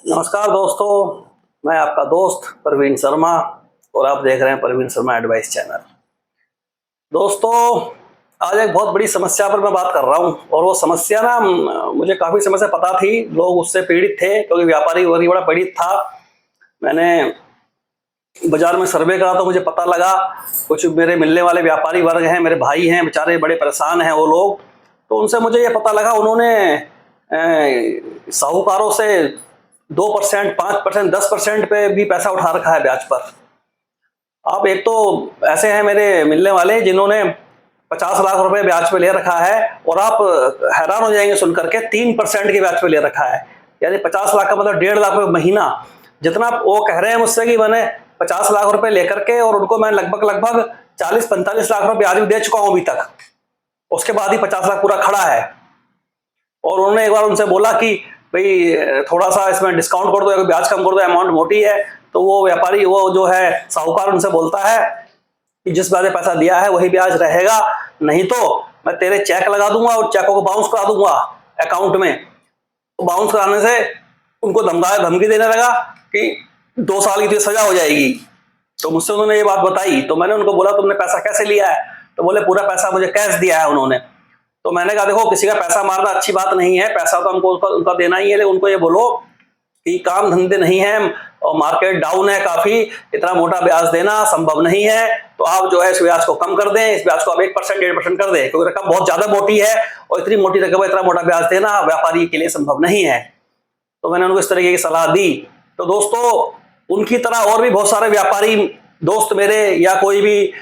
नमस्कार दोस्तों, मैं आपका दोस्त प्रवीण शर्मा और आप देख रहे हैं प्रवीण शर्मा एडवाइस चैनल। दोस्तों, आज एक बहुत बड़ी समस्या पर मैं बात कर रहा हूं और वो समस्या ना मुझे काफ़ी समय से पता थी, लोग उससे पीड़ित थे क्योंकि व्यापारी वर्ग बड़ा पीड़ित था। मैंने बाजार में सर्वे करा तो मुझे पता लगा कुछ मेरे मिलने वाले व्यापारी वर्ग हैं, मेरे भाई हैं, बेचारे बड़े परेशान हैं वो लोग। तो उनसे मुझे ये पता लगा उन्होंने साहूकारों से 2%, 5%, 10% पे भी पैसा उठा रखा है ब्याज पर। आप एक तो ऐसे हैं मेरे मिलने वाले जिन्होंने 50 लाख रुपए ब्याज पे ले रखा है और आप हैरान हो जाएंगे सुनकर के 3% के ब्याज पे ले रखा है। यानी 50 लाख का मतलब 1.5 लाख रुपए महीना। जितना वो कह रहे हैं मुझसे कि मैंने 50 लाख रुपए लेकर के और उनको मैं लगभग 40-45 लाख रुपए ब्याज भी दे चुका हूं अभी तक। उसके बाद ही 50 लाख पूरा खड़ा है। और उन्होंने एक बार उनसे बोला कि भाई थोड़ा सा इसमें डिस्काउंट कर दो या ब्याज कम कर दो, अमाउंट मोटी है। तो वो व्यापारी, वो जो है साहूकार, उनसे बोलता है कि जिस ब्याज पैसा दिया है वही ब्याज रहेगा, नहीं तो मैं तेरे चेक लगा दूंगा और चेकों को बाउंस करा दूंगा अकाउंट में। तो बाउंस कराने से उनको धमकी देने लगा कि 2 साल की तो सजा हो जाएगी। तो मुझसे उन्होंने ये बात बताई तो मैंने उनको बोला तुमने पैसा कैसे लिया है? तो बोले पूरा पैसा मुझे कैश दिया है उन्होंने। तो मैंने कहा देखो, किसी का पैसा मारना अच्छी बात नहीं है, पैसा तो हमको उनका देना ही है, लेकिन उनको ये बोलो कि काम धंधे नहीं है और मार्केट डाउन है काफी, इतना मोटा ब्याज देना संभव नहीं है। तो आप जो है इस ब्याज को कम कर दें, इस ब्याज को आप 1%, 1.5% कर दें, क्योंकि रकम बहुत ज्यादा मोटी है और इतनी मोटी रकम इतना मोटा ब्याज देना व्यापारी के लिए संभव नहीं है। तो मैंने उनको इस तरीके की सलाह दी। तो दोस्तों, उनकी तरह और भी बहुत सारे व्यापारी दोस्त मेरे, या कोई भी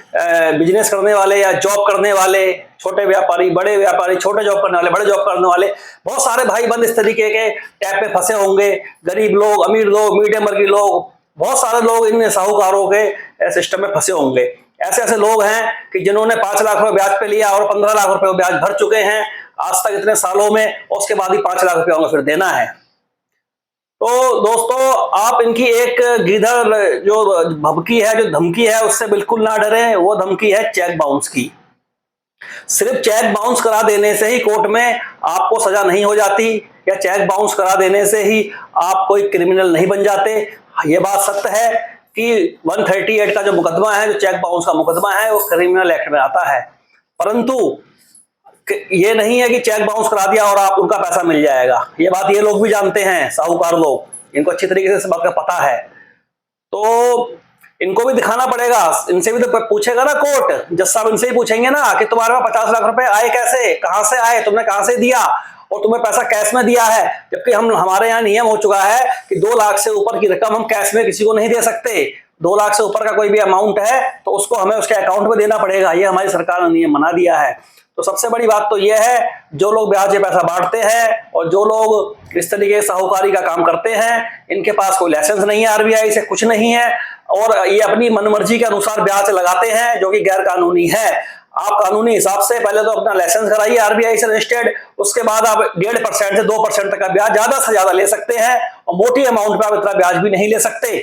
बिजनेस करने वाले या जॉब करने वाले, छोटे व्यापारी, बड़े व्यापारी, छोटे जॉब करने वाले, बड़े जॉब करने वाले, बहुत सारे भाई बंद इस तरीके के टैप पे फंसे होंगे। गरीब लोग, अमीर लोग, मीडियम वर्गीय लोग, बहुत सारे लोग इन साहूकारों के सिस्टम में फंसे होंगे। ऐसे ऐसे लोग हैं कि जिन्होंने 5 लाख रुपए ब्याज पे लिया और 15 लाख रुपए ब्याज भर चुके हैं आज तक इतने सालों में, और उसके बाद ही 5 लाख रुपए उनको फिर देना है। तो दोस्तों, आप इनकी एक गिरधर जो भभकी है, जो धमकी है, उससे बिल्कुल ना डरें। वो धमकी है चेक बाउंस की। सिर्फ चेक बाउंस करा देने से ही कोर्ट में आपको सजा नहीं हो जाती, या चेक बाउंस करा देने से ही आप कोई क्रिमिनल नहीं बन जाते। ये बात सत्य है कि 138 का जो मुकदमा है, जो चेक बाउंस का मुकदमा है, वो क्रिमिनल एक्ट में आता है। परंतु ये नहीं है कि चेक बाउंस करा दिया और आप उनका पैसा मिल जाएगा। ये बात ये लोग भी जानते हैं, साहूकार लोग, इनको अच्छी तरीके से इस बात का पता है। तो इनको भी दिखाना पड़ेगा, इनसे भी तो पूछेगा ना कोर्ट, जज साहब इनसे ही पूछेंगे ना कि तुम्हारे पास 50 लाख रुपए आए कैसे, कहां से आए, तुमने कहां से दिया, और तुम्हें पैसा कैश में दिया है। जबकि हमारे यहाँ नियम हो चुका है कि 2 लाख से ऊपर की रकम हम कैश में किसी को नहीं दे सकते। 2 लाख से ऊपर का कोई भी अमाउंट है तो उसको हमें उसके अकाउंट में देना पड़ेगा, ये हमारी सरकार ने नियम बना दिया है। तो सबसे बड़ी बात तो यह है, जो लोग ब्याज पे पैसा बांटते हैं और जो लोग इस तरीके से साहूकारी का काम करते हैं, इनके पास कोई लाइसेंस नहीं है आरबीआई से, कुछ नहीं है, और ये अपनी मनमर्जी के अनुसार ब्याज लगाते हैं, जो कि गैर कानूनी है। आप कानूनी हिसाब से पहले तो अपना लाइसेंस कराइए आरबीआई से रजिस्टर्ड, उसके बाद आप 1.5% से 2% तक का ब्याज ज्यादा से ज्यादा ले सकते हैं, और मोटी अमाउंट पे आप इतना ब्याज भी नहीं ले सकते।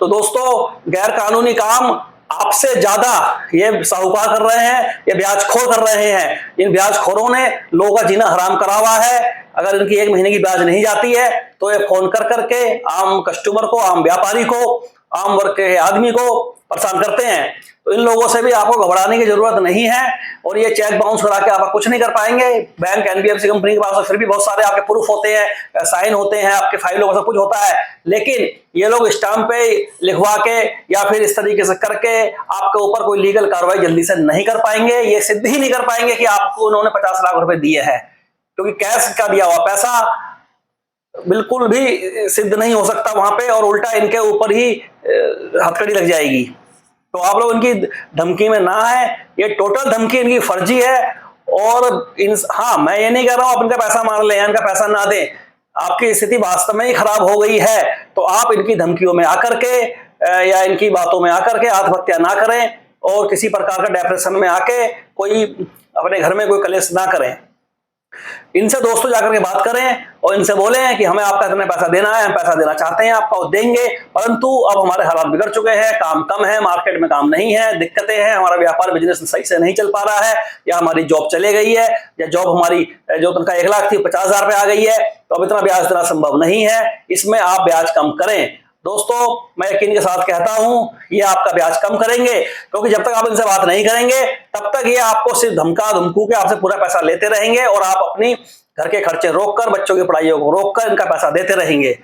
तो दोस्तों, गैर कानूनी काम आपसे ज्यादा ये साहूकार कर रहे हैं, ये ब्याजखोर कर रहे हैं। इन ब्याजखोरों ने लोगों का जीना हराम करा हुआ है। अगर इनकी 1 महीने की ब्याज नहीं जाती है तो ये फोन कर करके आम कस्टमर को, आम व्यापारी को, आम वर्ग के आदमी को परेशान करते हैं। तो इन लोगों से भी आपको घबराने की जरूरत नहीं है, और ये चेक बाउंस करा के आप कुछ नहीं कर पाएंगे। बैंक, एनबीएफसी कंपनी के पास फिर भी बहुत सारे आपके प्रूफ होते हैं, साइन होते हैं, आपके फाइलों का सब कुछ होता है, लेकिन ये लोग स्टाम्प पे लिखवा के या फिर इस तरीके से करके आपके ऊपर कोई लीगल कार्रवाई जल्दी से नहीं कर पाएंगे। ये सिद्ध ही नहीं कर पाएंगे कि आपको उन्होंने 50 लाख रुपए दिए हैं, क्योंकि कैश का दिया हुआ पैसा बिल्कुल भी सिद्ध नहीं हो सकता वहां पे, और उल्टा इनके ऊपर ही हथकड़ी लग जाएगी। तो आप लोग इनकी धमकी में ना है, ये टोटल धमकी इनकी फर्जी है। और हाँ, मैं ये नहीं कह रहा हूं आप इनका पैसा मार लें, इनका पैसा ना दें। आपकी स्थिति वास्तव में ही खराब हो गई है तो आप इनकी धमकियों में आकर के या इनकी बातों में आकर के आत्महत्या ना करें, और किसी प्रकार का डिप्रेशन में आके कोई अपने घर में कोई कलेश ना करें। इनसे दोस्तों जाकर के बात करें और इनसे बोलें कि हमें आपका इतना पैसा देना है, हम पैसा देना चाहते हैं आपका और देंगे, परंतु अब हमारे हालात बिगड़ चुके हैं, काम कम है, मार्केट में काम नहीं है, दिक्कतें हैं, हमारा व्यापार बिजनेस सही से नहीं चल पा रहा है, या हमारी जॉब चले गई है, या जॉब हमारी जो तनख्वाह 1 लाख थी 50,000 पे आ गई है, तो अब इतना ब्याज देना संभव नहीं है, इसमें आप ब्याज कम करें। दोस्तों मैं यकीन के साथ कहता हूं ये आपका ब्याज कम करेंगे, क्योंकि जब तक आप इनसे बात नहीं करेंगे तब तक ये आपको सिर्फ धमका धमकू के आपसे पूरा पैसा लेते रहेंगे और आप अपनी घर के खर्चे रोककर, बच्चों की पढ़ाइयों को रोककर इनका पैसा देते रहेंगे।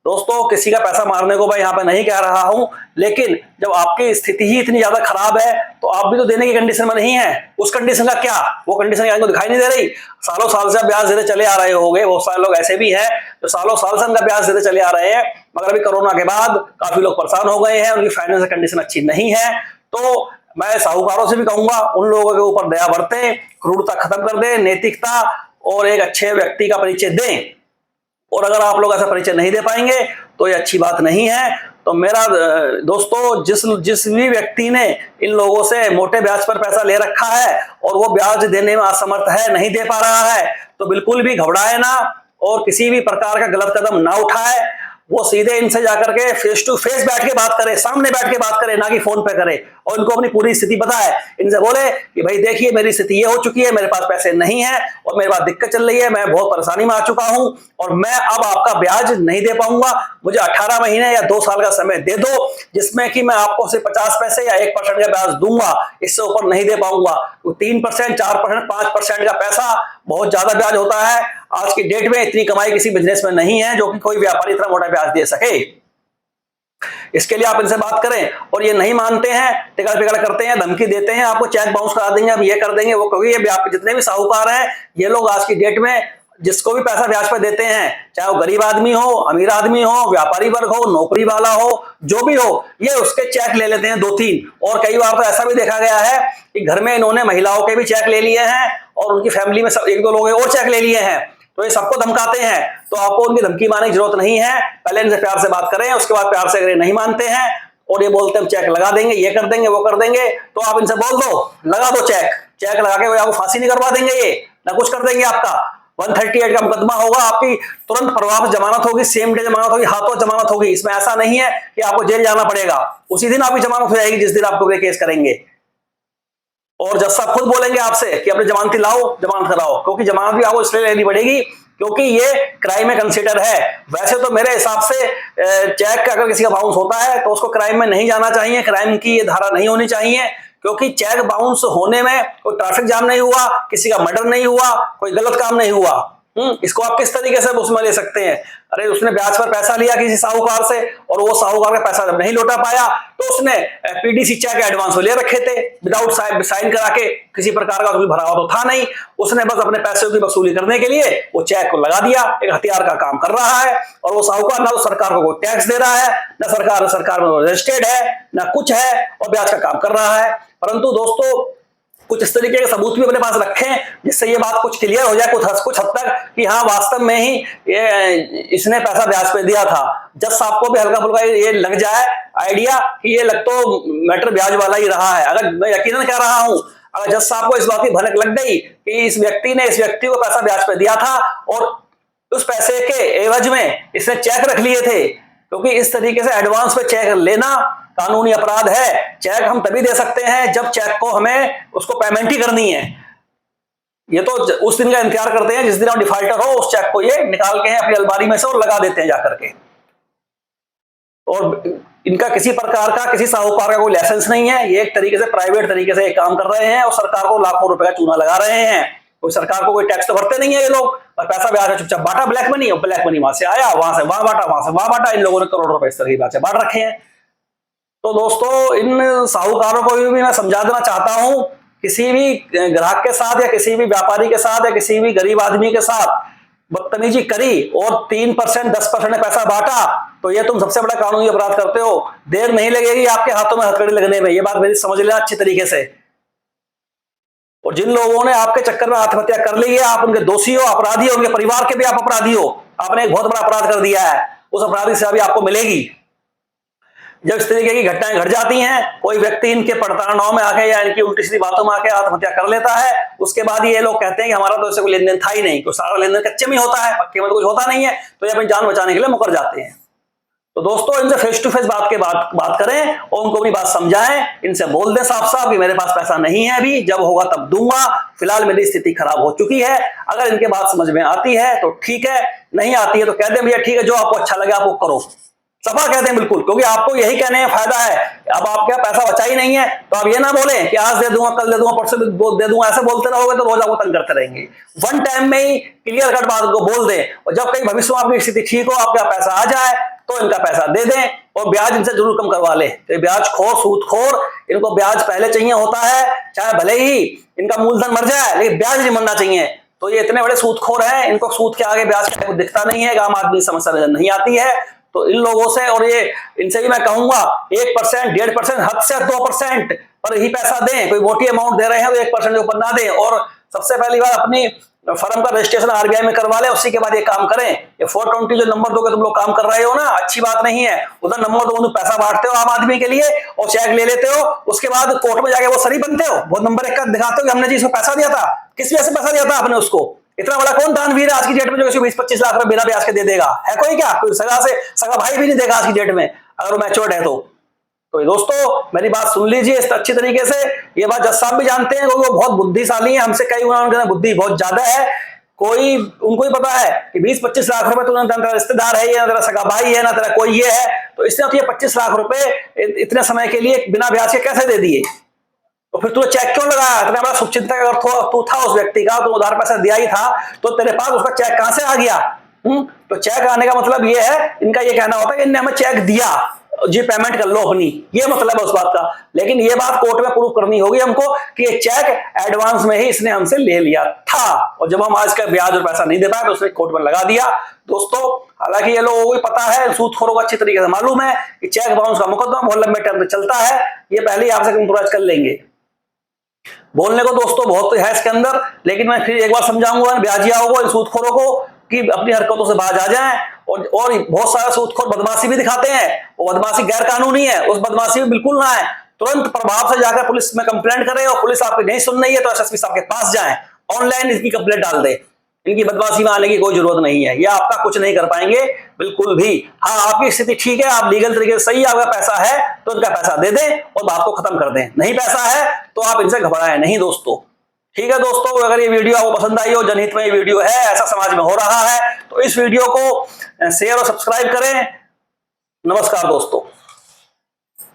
दोस्तों किसी का पैसा मारने को मैं यहाँ पे नहीं कह रहा हूं, लेकिन जब आपकी स्थिति ही इतनी ज्यादा खराब है तो आप भी तो देने की कंडीशन में नहीं है। उस कंडीशन का क्या, वो कंडीशन आपको दिखाई नहीं दे रही। सालों साल से आप ब्याज देते चले आ रहे होंगे, बहुत सारे लोग ऐसे भी हैं जो सालों साल से उनका ब्याज देते चले आ रहे हैं, मगर अभी कोरोना के बाद काफी लोग परेशान हो गए हैं, उनकी फाइनेंशियल कंडीशन अच्छी नहीं है। तो मैं साहूकारों से भी कहूंगा उन लोगों के ऊपर दया बरतें, क्रूरता खत्म कर दें, नैतिकता और एक अच्छे व्यक्ति का परिचय दें। और अगर आप लोग ऐसा परिचय नहीं दे पाएंगे तो ये अच्छी बात नहीं है। तो मेरा दोस्तों जिस भी व्यक्ति ने इन लोगों से मोटे ब्याज पर पैसा ले रखा है और वो ब्याज देने में असमर्थ है, नहीं दे पा रहा है, तो बिल्कुल भी घबराए ना और किसी भी प्रकार का गलत कदम ना उठाए। वो सीधे इनसे जाकर के फेस टू फेस बैठ के बात करे, सामने बैठ के बात करे, ना कि फोन पे करे, और इनको अपनी पूरी स्थिति बताए। इनसे बोले कि भाई देखिए मेरी स्थिति ये हो चुकी है, मेरे पास पैसे नहीं है और मेरे पास दिक्कत चल रही है, मैं बहुत परेशानी में आ चुका हूं और मैं अब आपका ब्याज नहीं दे पाऊंगा, मुझे 18 महीने या 2 साल का समय दे दो जिसमें कि मैं आपको सिर्फ 50 पैसे या 1% का ब्याज दूंगा, इससे ऊपर नहीं दे पाऊंगा। 3%, 4%, 5% का पैसा बहुत ज्यादा ब्याज होता है। आज की डेट में इतनी कमाई किसी बिजनेस में नहीं है जो कि कोई व्यापारी इतना मोटा ब्याज दे सके। इसके लिए आप इनसे बात करें और ये नहीं मानते हैं, टिकड़ पिकड़ करते हैं, धमकी देते हैं, आपको चेक बाउंस करा देंगे, हम ये कर देंगे, वो, क्योंकि ये जितने भी साहूकार हैं ये लोग आज की डेट में जिसको भी पैसा ब्याज पर देते हैं, चाहे वो गरीब आदमी हो, अमीर आदमी हो, व्यापारी वर्ग हो, नौकरी वाला हो, जो भी हो, ये उसके चेक ले लेते हैं 2-3। और कई बार तो ऐसा भी देखा गया है कि घर में इन्होंने महिलाओं के भी चेक ले लिए हैं और उनकी फैमिली में 1-2 लोग और चेक ले लिए हैं। तो ये सबको धमकाते हैं, तो आपको उनकी धमकी मारने की जरूरत नहीं है। पहले इनसे प्यार से बात करें, उसके बाद प्यार से अगर नहीं मानते हैं और ये बोलते हैं हम चेक लगा देंगे, ये कर देंगे, वो कर देंगे, तो आप इनसे बोल दो लगा दो चेक लगा के आपको फांसी नहीं करवा देंगे, ये ना कुछ कर देंगे। आपका 138 का मुकदमा होगा, आपकी तुरंत प्रभाव जमानत होगी, सेम डे जमानत होगी, हाथों जमानत होगी। इसमें ऐसा नहीं है कि आपको जेल जाना पड़ेगा, उसी दिन आपकी जमानत हो जाएगी जिस दिन आपको वे केस करेंगे। और जज साहब खुद बोलेंगे आपसे कि अपने जमानती लाओ, जमानत कराओ, क्योंकि जमानत भी आपको इसलिए लेनी पड़ेगी क्योंकि ये क्राइम में कंसीडर है। वैसे तो मेरे हिसाब से चेक अगर किसी का बाउंस होता है तो उसको क्राइम में नहीं जाना चाहिए, क्राइम की ये धारा नहीं होनी चाहिए, क्योंकि चेक बाउंस होने में कोई ट्रैफिक जाम नहीं हुआ, किसी का मर्डर नहीं हुआ, कोई गलत काम नहीं हुआ। इसको आप किस तरीके से उसमें ले सकते हैं? अरे उसने ब्याज पर पैसा लिया किसी साहूकार से और वो साहूकार का पैसा जब नहीं लौटा पाया तो उसने पीडीसी चेक एडवांस ले रखे थे विदाउट साइन करा के, किसी प्रकार का कोई भरावा तो था नहीं, उसने बस अपने पैसों की वसूली करने के लिए वो चेक को लगा दिया, एक हथियार का काम कर रहा है। और वो साहूकार ना तो सरकार को कोई टैक्स दे रहा है, ना सरकार में रजिस्टर्ड है, ना कुछ है, और ब्याज का काम कर रहा है। परंतु दोस्तों कुछ इस तरीके के सबूत भी अपने पास रखें जिससे ये बात कुछ क्लियर हो जाए कुछ हद तक कि हाँ वास्तव में ही इसने पैसा ब्याज पे दिया था। जज साहब को भी हल्का फुल्का ये लग जाए आइडिया कि ये लग तो मैटर ब्याज वाला ही रहा है। अगर मैं यकीनन कह रहा हूं, अगर जज साहब को इस बात की भनक लग गई कि इस व्यक्ति ने इस व्यक्ति को पैसा ब्याज पे दिया था और उस पैसे के एवज में इसने चेक रख लिए थे, क्योंकि इस तरीके से एडवांस पे चेक लेना कानूनी अपराध है। चेक हम तभी दे सकते हैं जब चेक को हमें उसको पेमेंट ही करनी है। ये तो उस दिन का इंतजार करते हैं जिस दिन हम डिफॉल्टर हो, उस चेक को ये निकाल के अपनी अलमारी में से और लगा देते हैं जाकर के। और इनका किसी प्रकार का किसी साहूकार का कोई लाइसेंस नहीं है, ये एक तरीके से प्राइवेट तरीके से काम कर रहे हैं और सरकार को लाखों रुपए का चूना लगा रहे हैं। कोई सरकार को कोई टैक्स तो भरते नहीं है ये लोग, और पैसा ब्याज में चुपचाप बांटा, ब्लैक मनी वहां से आया, वहां से वहां बांटा, वहां से वहां बांटा, इन लोगों ने करोड़ों रुपए इस तरह की बातें बांट रखे हैं। तो दोस्तों इन साहूकारों को भी मैं समझा देना चाहता हूं, किसी भी ग्राहक के साथ या किसी भी व्यापारी के साथ या किसी भी गरीब आदमी के साथ बदतमीजी करी और 3%, 10% ने पैसा बांटा तो ये तुम सबसे बड़ा कानूनी अपराध करते हो। देर नहीं लगेगी आपके हाथों में हथकड़ी लगने में, ये बात मेरी समझ लेना अच्छी तरीके से। और जिन लोगों ने आपके चक्कर में आत्महत्या कर ली है, आप उनके दोषी हो, अपराधी हो, उनके परिवार के भी आप अपराधी हो। आपने एक बहुत बड़ा अपराध कर दिया है, उस अपराधी से अभी आपको मिलेगी। जब इस तरीके की घटनाएं घट जाती हैं, कोई व्यक्ति इनके प्रताड़नाओं में आके या इनकी उल्टी सीधी बातों में आके आत्महत्या कर लेता है, उसके बाद ये लोग कहते हैं कि हमारा तो ऐसे कोई लेन देन था ही नहीं, कोई सारा लेन देन कच्चे में होता है, पक्के में तो कुछ होता नहीं है, तो ये अपनी जान बचाने के लिए मुकर जाते हैं। तो दोस्तों इनसे फेस टू फेस बात करें और उनको अपनी बात समझाएं, इनसे बोल दें साफ साफ कि मेरे पास पैसा नहीं है अभी, जब होगा तब दूंगा, फिलहाल मेरी स्थिति खराब हो चुकी है। अगर इनके बात समझ में आती है तो ठीक है, नहीं आती है तो कह दें भैया ठीक है, जो आपको अच्छा लगे आप वो करो, सफा कहते हैं बिल्कुल, क्योंकि आपको यही कहने में फायदा है। अब आपके पैसा बचा ही नहीं है तो आप ये ना बोलें कि आज दे दूंगा, कल दे दूंगा, परसों दे दूंगा, ऐसे बोलते रहोगे तो रोज आपको तंग करते रहेंगे। वन टाइम में ही क्लियर कट बात को बोल दें, और जब कहीं भविष्य में आपकी स्थिति ठीक हो, आपका पैसा आ जाए तो इनका पैसा दे दें, और ब्याज इनसे जरूर कम करवा लें। तो ब्याज खोर, सूद खोर, इनको ब्याज पहले चाहिए होता है, चाहे भले ही इनका मूलधन मर जाए लेकिन ब्याज नहीं मरना चाहिए। तो ये इतने बड़े सूदखोर हैं, इनको सूद के आगे ब्याज का कुछ दिखता नहीं है, आम आदमी समस्या नजर नहीं आती है। तो इन लोगों से और ये इनसे भी मैं कहूंगा 1%, 1.5%, हद से 2% पर ही पैसा दें। कोई मोटी अमाउंट दे रहे हैं तो 1% के ऊपर ना दें, और सबसे पहली बार अपनी फर्म का रजिस्ट्रेशन आरबीआई में करवा लें, उसी के बाद ये काम करें। ये 420 जो नंबर दोगे तुम लोग काम कर रहे हो ना, अच्छी बात नहीं है। उधर नंबर दो, पैसा बांटते हो आम आदमी के लिए और चेक ले लेते हो, उसके बाद कोर्ट में जाके वो सरी बनते हो, वो नंबर 1 का दिखाते हो कि हमने जी इसको पैसा दिया था। किस वजह से पैसा दिया था आपने उसको? इतना बड़ा कौन दानवीर है आज की डेट में जो 20-25 लाख रुपए बिना ब्याज के दे देगा? है कोई क्या? कोई सगा भाई भी नहीं देगा आज की डेट में, अगर वो मैच्योर्ड है तो दोस्तों मेरी बात सुन लीजिए इस अच्छी तरीके से। ये बात जज साहब भी जानते हैं, क्योंकि वो बहुत बुद्धिशाली है, हमसे कई गुना उनके बुद्धि बहुत ज्यादा है। कोई उनको ही पता है कि 20-25 लाख रुपए तो ना तेरा रिश्तेदार है, ना तेरा सगा भाई है, ना तेरा कोई ये है, तो इसने तो ये 25 लाख रुपए इतने समय के लिए बिना ब्याज के कैसे दे दिए? तो फिर तूने चेक क्यों लगाया? इतना बड़ा शुभचिंतक अगर तू था उस व्यक्ति का, तो उधार पैसा दिया ही था, तो तेरे पास उसका चेक कहां से आ गया? तो चेक आने का मतलब ये है, इनका ये कहना होता है कि इनने हमें चेक दिया जी, पेमेंट कर लो अपनी, ये मतलब है उस बात का। लेकिन ये बात कोर्ट में प्रूव करनी होगी हमको कि ये चेक एडवांस में ही इसने हमसे ले लिया था, और जब हम आज का ब्याज और पैसा नहीं दे पाए तो उसने कोर्ट में लगा दिया। दोस्तों हालांकि ये लोगों को पता है, सूदखोरों को अच्छी तरीके से मालूम है कि चेक बाउंस का मुकदमा बहुत लंबे टाइम तक चलता है, ये पहले ही आपसे कंप्रोमाइज कर लेंगे। बोलने को दोस्तों बहुत है इसके अंदर, लेकिन मैं फिर एक बार समझाऊंगा ब्याजियाओं को, सूदखोरों को, कि अपनी हरकतों से बाज आ जाएं। और बहुत सारे सूदखोर बदमाशी भी दिखाते हैं, वो बदमाशी गैर कानूनी है, उस बदमाशी में बिल्कुल ना है, तुरंत प्रभाव से जाकर पुलिस में कंप्लेंट करें, और पुलिस आपकी नहीं सुन रही है तो एसएसपी साहब के पास जाएं, ऑनलाइन इसकी कंप्लेंट डाल दें। इनकी बदमाशी में आने की कोई जरूरत नहीं है, ये आपका कुछ नहीं कर पाएंगे बिल्कुल भी। हाँ, आपकी स्थिति ठीक है, आप लीगल तरीके से सही, आपका पैसा है तो इनका पैसा दे दें और बात को खत्म कर दें। नहीं पैसा है तो आप इनसे घबराएं नहीं दोस्तों। ठीक है दोस्तों, अगर ये वीडियो आपको पसंद आई हो, जनहित में ये वीडियो है, ऐसा समाज में हो रहा है, तो इस वीडियो को शेयर और सब्सक्राइब करें। नमस्कार दोस्तों।